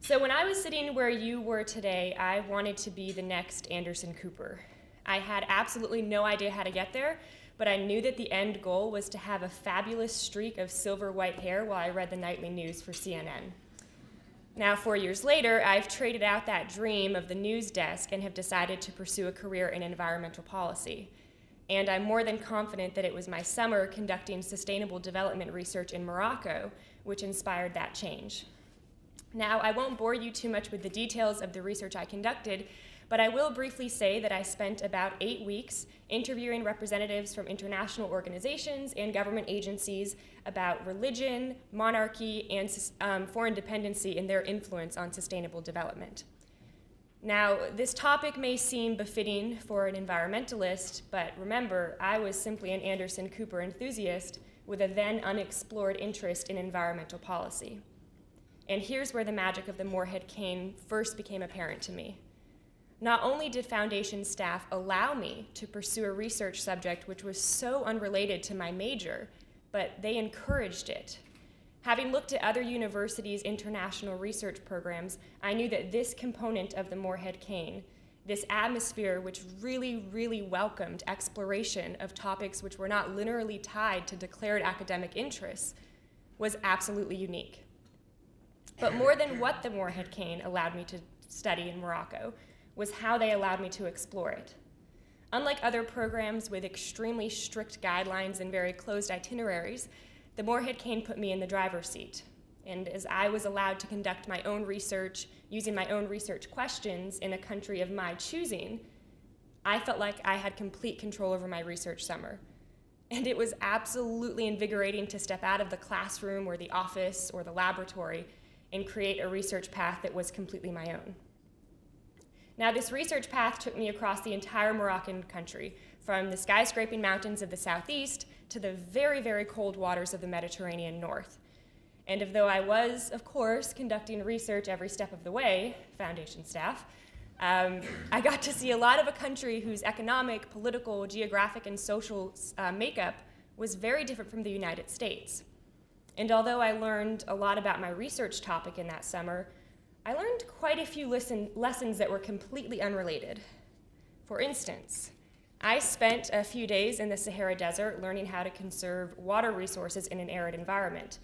So when I was sitting where you were today, I wanted to be the next Anderson Cooper. I had absolutely no idea how to get there, but I knew that the end goal was to have a fabulous streak of silver white hair while I read the nightly news for CNN. Now, 4 years later, I've traded out that dream of the news desk and have decided to pursue a career in environmental policy. And I'm more than confident that it was my summer conducting sustainable development research in Morocco which inspired that change. Now, I won't bore you too much with the details of the research I conducted, but I will briefly say that I spent about 8 weeks interviewing representatives from international organizations and government agencies about religion, monarchy, and foreign dependency and their influence on sustainable development. Now, this topic may seem befitting for an environmentalist, but remember, I was simply an Anderson Cooper enthusiast with a then unexplored interest in environmental policy. And here's where the magic of the Morehead-Cain first became apparent to me. Not only did Foundation staff allow me to pursue a research subject which was so unrelated to my major, but they encouraged it. Having looked at other universities' international research programs, I knew that this component of the Morehead-Cain, this atmosphere which really welcomed exploration of topics which were not linearly tied to declared academic interests, was absolutely unique. But more than what the Morehead-Cain allowed me to study in Morocco was how they allowed me to explore it. Unlike other programs with extremely strict guidelines and very closed itineraries, the Morehead-Cain put me in the driver's seat. And as I was allowed to conduct my own research using my own research questions in a country of my choosing, I felt like I had complete control over my research summer. And it was absolutely invigorating to step out of the classroom or the office or the laboratory and create a research path that was completely my own. Now, this research path took me across the entire Moroccan country, from the skyscraping mountains of the southeast to the very cold waters of the Mediterranean north. And although I was, of course, conducting research every step of the way, Foundation staff, I got to see a lot of a country whose economic, political, geographic, and social makeup was very different from the United States. And although I learned a lot about my research topic in that summer, I learned quite a few lessons that were completely unrelated. For instance, I spent a few days in the Sahara Desert learning how to conserve water resources in an arid environment.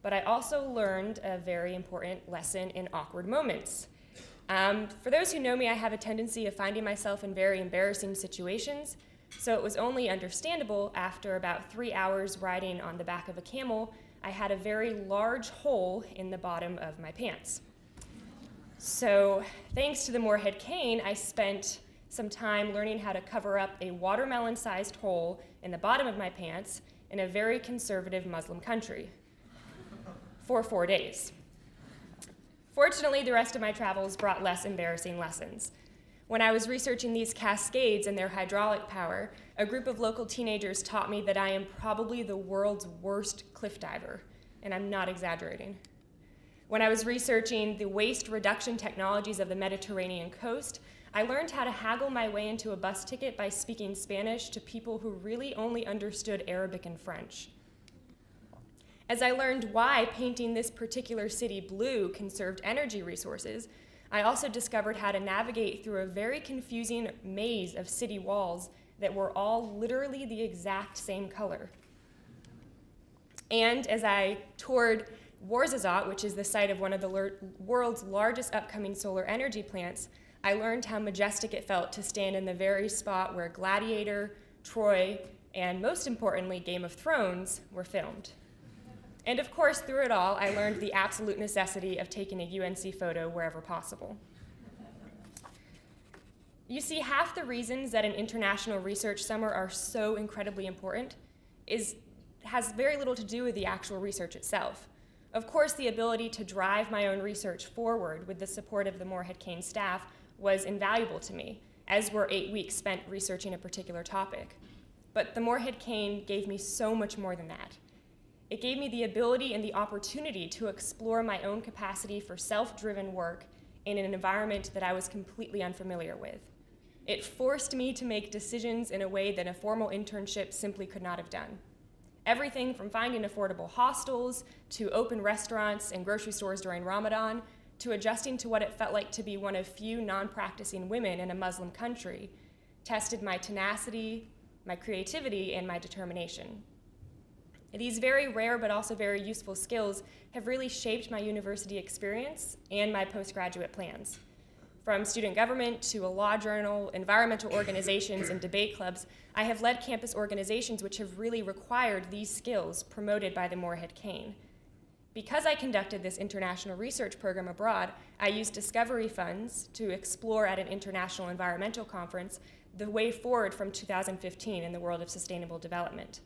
But I also learned a very important lesson in awkward moments. For those who know me, I have a tendency of finding myself in very embarrassing situations, so it was only understandable after about 3 hours riding on the back of a camel, I had a very large hole in the bottom of my pants. So thanks to the Morehead-Cain, I spent some time learning how to cover up a watermelon-sized hole in the bottom of my pants in a very conservative Muslim country for 4 days. Fortunately, the rest of my travels brought less embarrassing lessons. When I was researching these cascades and their hydraulic power, a group of local teenagers taught me that I am probably the world's worst cliff diver, and I'm not exaggerating. When I was researching the waste reduction technologies of the Mediterranean coast, I learned how to haggle my way into a bus ticket by speaking Spanish to people who really only understood Arabic and French. As I learned why painting this particular city blue conserved energy resources, I also discovered how to navigate through a very confusing maze of city walls that were all literally the exact same color. And as I toured Ouarzazate, which is the site of one of the world's largest upcoming solar energy plants, I learned how majestic it felt to stand in the very spot where Gladiator, Troy, and most importantly, Game of Thrones were filmed. And of course, through it all, I learned the absolute necessity of taking a UNC photo wherever possible. You see, half the reasons that an international research summer are so incredibly important has very little to do with the actual research itself. Of course, the ability to drive my own research forward with the support of the Morehead-Cain staff was invaluable to me, as were 8 weeks spent researching a particular topic. But the Morehead-Cain gave me so much more than that. It gave me the ability and the opportunity to explore my own capacity for self-driven work in an environment that I was completely unfamiliar with. It forced me to make decisions in a way that a formal internship simply could not have done. Everything from finding affordable hostels to open restaurants and grocery stores during Ramadan to adjusting to what it felt like to be one of few non-practicing women in a Muslim country, tested my tenacity, my creativity, and my determination. These very rare but also very useful skills have really shaped my university experience and my postgraduate plans. From student government to a law journal, environmental organizations, and debate clubs, I have led campus organizations which have really required these skills promoted by the Morehead-Cain. Because I conducted this international research program abroad, I used discovery funds to explore at an international environmental conference the way forward from 2015 in the world of sustainable development.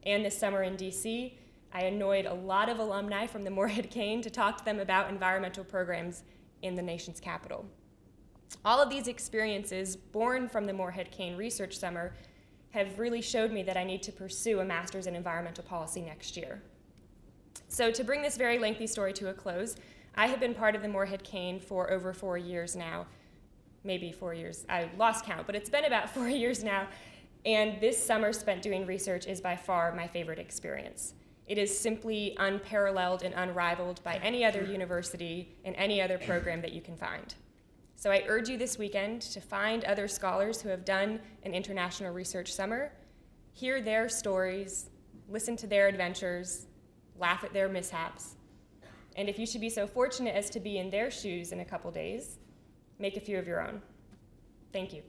And this summer in DC, I annoyed a lot of alumni from the Morehead-Cain to talk to them about environmental programs in the nation's capital. All of these experiences, born from the Morehead-Cain Research Summer, have really showed me that I need to pursue a master's in environmental policy next year. So to bring this very lengthy story to a close, I have been part of the Morehead-Cain for over 4 years now. Maybe 4 years, I lost count, but it's been about 4 years now. And this summer spent doing research is by far my favorite experience. It is simply unparalleled and unrivaled by any other university and any other program that you can find. So I urge you this weekend to find other scholars who have done an international research summer, hear their stories, listen to their adventures, laugh at their mishaps. And if you should be so fortunate as to be in their shoes in a couple days, make a few of your own. Thank you.